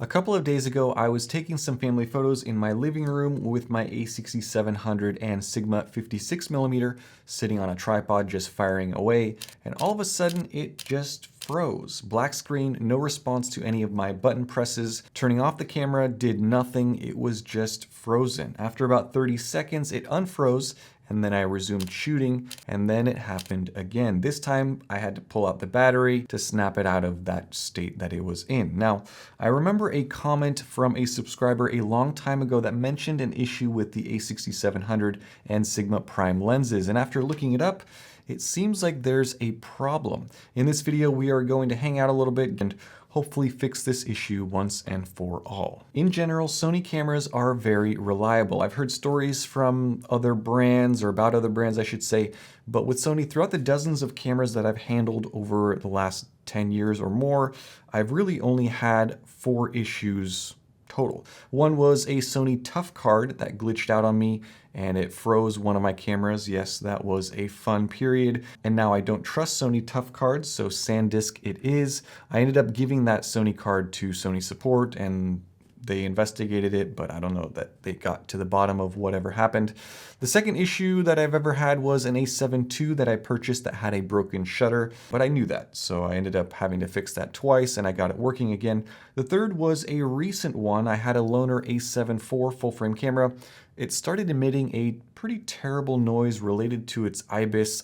A couple of days ago, I was taking some family photos in my living room with my A6700 and Sigma 56mm sitting on a tripod just firing away, and all of a sudden it just froze. Black screen, no response to any of my button presses. Turning off the camera did nothing, it was just frozen. After about 30 seconds, it unfroze, and then I resumed shooting, and then it happened again. This time I had to pull out the battery to snap it out of that state that it was in. Now, I remember a comment from a subscriber a long time ago that mentioned an issue with the A6700 and Sigma Prime lenses, and after looking it up, it seems like there's a problem. In this video, we are going to hang out a little bit and hopefully fix this issue once and for all. In general, Sony cameras are very reliable. I've heard stories from other brands, or about other brands I should say, but with Sony, throughout the dozens of cameras that I've handled over the last 10 years or more, I've really only had 4 issues total. One was a Sony Tough Card that glitched out on me and it froze one of my cameras. Yes, that was a fun period. And now I don't trust Sony Tough Cards, so SanDisk it is. I ended up giving that Sony card to Sony support and they investigated it, but I don't know that they got to the bottom of whatever happened. The second issue that I've ever had was an A7 II that I purchased that had a broken shutter, but I knew that, so I ended up having to fix that twice and I got it working again. The third was a recent one. I had a loaner A7 IV full frame camera. It started emitting a pretty terrible noise related to its IBIS.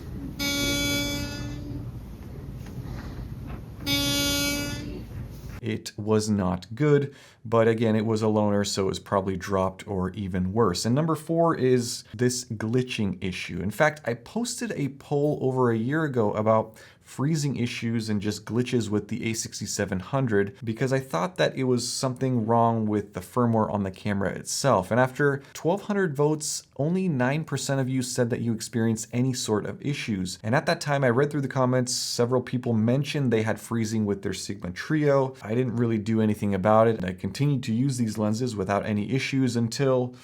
It was not good, but again, it was a loaner, so it was probably dropped or even worse. And number 4 is this glitching issue. In fact, I posted a poll over a year ago about freezing issues and just glitches with the A6700 because I thought that it was something wrong with the firmware on the camera itself. And after 1,200 votes, only 9% of you said that you experienced any sort of issues. And at that time, I read through the comments, several people mentioned they had freezing with their Sigma Trio. I didn't really do anything about it. I continued to use these lenses without any issues until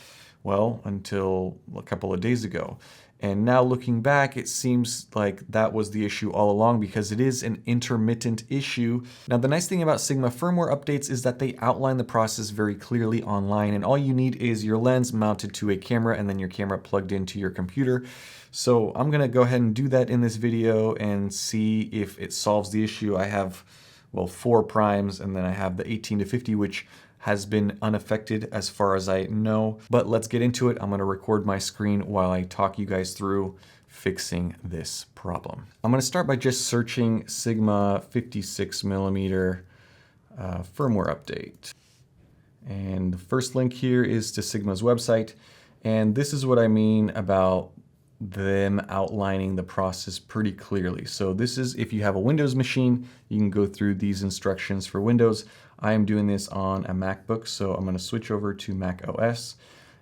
a couple of days ago. And now looking back, it seems like that was the issue all along because it is an intermittent issue. Now, the nice thing about Sigma firmware updates is that they outline the process very clearly online, and all you need is your lens mounted to a camera and then your camera plugged into your computer. So I'm gonna go ahead and do that in this video and see if it solves the issue. I have, 4 primes, and then I have the 18 to 50, which has been unaffected as far as I know. But let's get into it. I'm gonna record my screen while I talk you guys through fixing this problem. I'm gonna start by just searching Sigma 56mm firmware update. And the first link here is to Sigma's website. And this is what I mean about them outlining the process pretty clearly. So this is if you have a Windows machine, you can go through these instructions for Windows. I am doing this on a MacBook, so I'm going to switch over to Mac OS,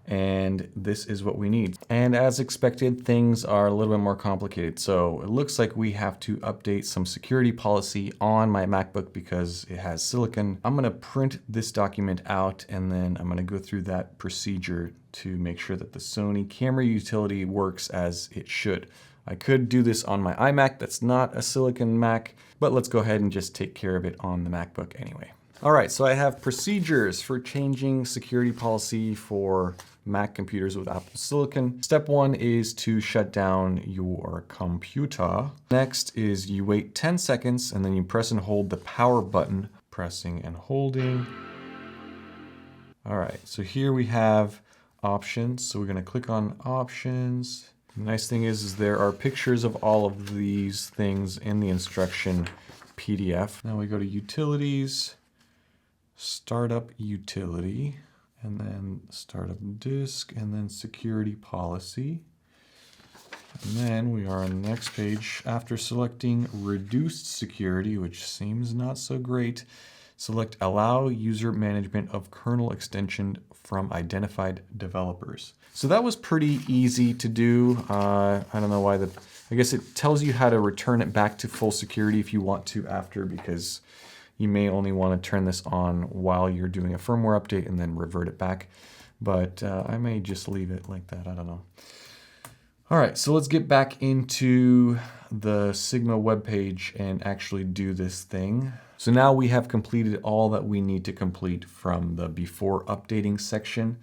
and this is what we need. And as expected, things are a little bit more complicated. So it looks like we have to update some security policy on my MacBook because it has silicon. I'm going to print this document out, and then I'm going to go through that procedure to make sure that the Sony camera utility works as it should. I could do this on my iMac, that's not a silicon Mac, but let's go ahead and just take care of it on the MacBook anyway. All right, so I have procedures for changing security policy for Mac computers with Apple Silicon. Step 1 is to shut down your computer. Next is you wait 10 seconds and then you press and hold the power button, pressing and holding. All right, so here we have options. So we're gonna click on options. The nice thing is there are pictures of all of these things in the instruction PDF. Now we go to utilities, startup utility, and then startup disk, and then security policy. And then we are on the next page. After selecting reduced security, which seems not so great, select allow user management of kernel extension from identified developers. So that was pretty easy to do. I don't know why I guess it tells you how to return it back to full security if you want to after, because you may only want to turn this on while you're doing a firmware update and then revert it back. But I may just leave it like that, I don't know. All right, so let's get back into the Sigma webpage and actually do this thing. So now we have completed all that we need to complete from the before updating section,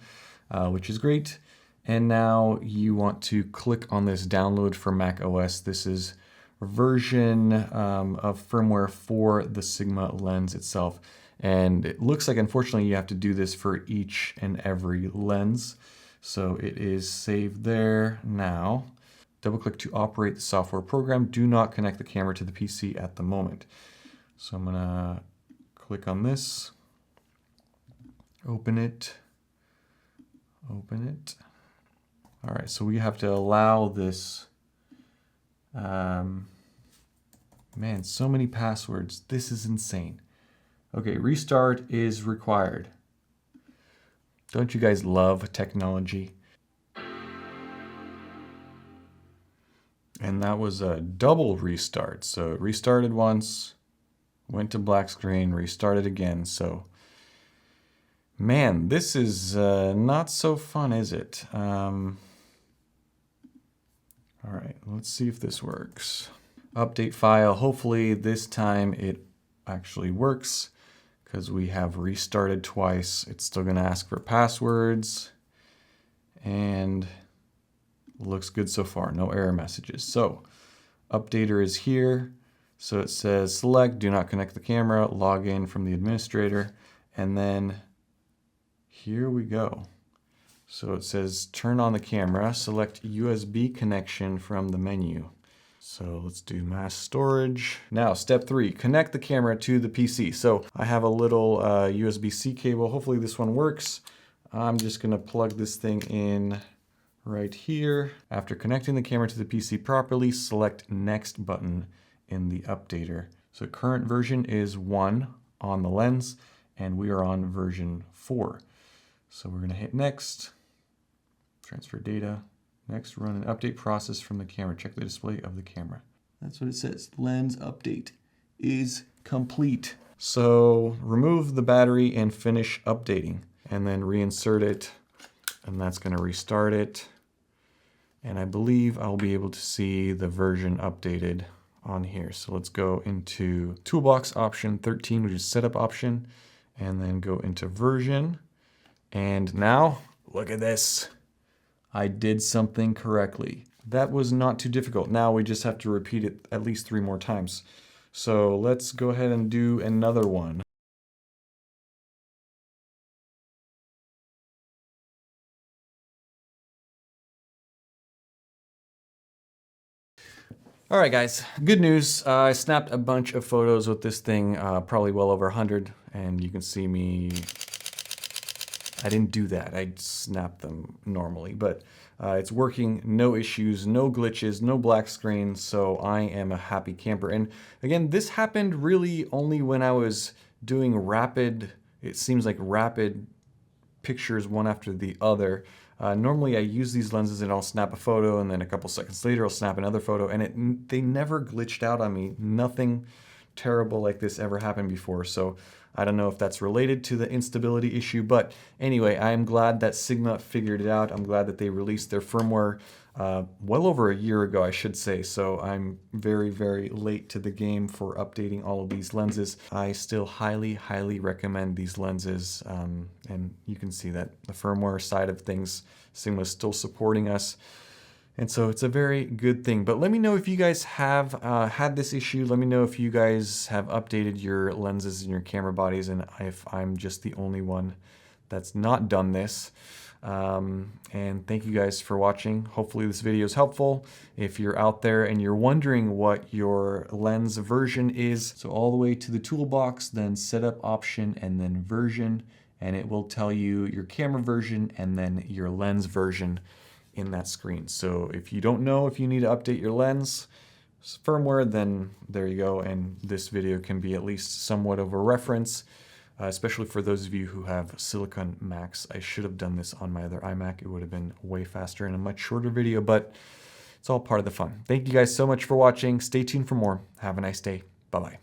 which is great. And now you want to click on this download for Mac OS. This is a version of firmware for the Sigma lens itself. And it looks like, unfortunately, you have to do this for each and every lens. So it is saved there now. Double click to operate the software program. Do not connect the camera to the PC at the moment. So I'm gonna click on this, open it. All right, so we have to allow this, man, so many passwords. This is insane. Okay, restart is required. Don't you guys love technology? And that was a double restart. So it restarted once, went to black screen, restarted again. So, man, this is not so fun, is it? All right, let's see if this works. Update file. Hopefully this time it actually works, because we have restarted twice. It's still going to ask for passwords, and looks good so far. No error messages. So updater is here. So it says select, do not connect the camera, log in from the administrator, and then here we go. So it says turn on the camera, select USB connection from the menu. So let's do mass storage. Now, step 3, connect the camera to the PC. So I have a little USB-C cable. Hopefully this one works. I'm just gonna plug this thing in right here. After connecting the camera to the PC properly, select next button in the updater. So current version is 1 on the lens, and we are on version 4. So we're gonna hit next, transfer data. Next, run an update process from the camera. Check the display of the camera. That's what it says. Lens update is complete. So remove the battery and finish updating, and then reinsert it, and that's going to restart it. And I believe I'll be able to see the version updated on here. So let's go into Toolbox option 13, which is setup option, and then go into version. And now, look at this. I did something correctly. That was not too difficult. Now we just have to repeat it at least 3 more times. So let's go ahead and do another one. All right, guys, good news. I snapped a bunch of photos with this thing, probably well over 100, and you can see me. I didn't do that. I snapped them normally, but it's working, no issues, no glitches, no black screen, so I am a happy camper. And again, this happened really only when I was doing rapid, it seems like rapid pictures one after the other. Normally I use these lenses and I'll snap a photo, and then a couple seconds later I'll snap another photo, and they never glitched out on me. Nothing terrible like this ever happened before. So I don't know if that's related to the instability issue, but anyway, I am glad that Sigma figured it out. I'm glad that they released their firmware well over a year ago, I should say. So I'm very, very late to the game for updating all of these lenses. I still highly, highly recommend these lenses. And you can see that the firmware side of things, Sigma is still supporting us. And so it's a very good thing. But let me know if you guys have had this issue. Let me know if you guys have updated your lenses and your camera bodies, and if I'm just the only one that's not done this. And thank you guys for watching. Hopefully this video is helpful. If you're out there and you're wondering what your lens version is, so all the way to the toolbox, then setup option, and then version, and it will tell you your camera version and then your lens version in that screen. So if you don't know if you need to update your lens firmware, then there you go. And this video can be at least somewhat of a reference, especially for those of you who have Silicon Macs. I should have done this on my other iMac. It would have been way faster and a much shorter video, but it's all part of the fun. Thank you guys so much for watching. Stay tuned for more. Have a nice day. Bye-bye.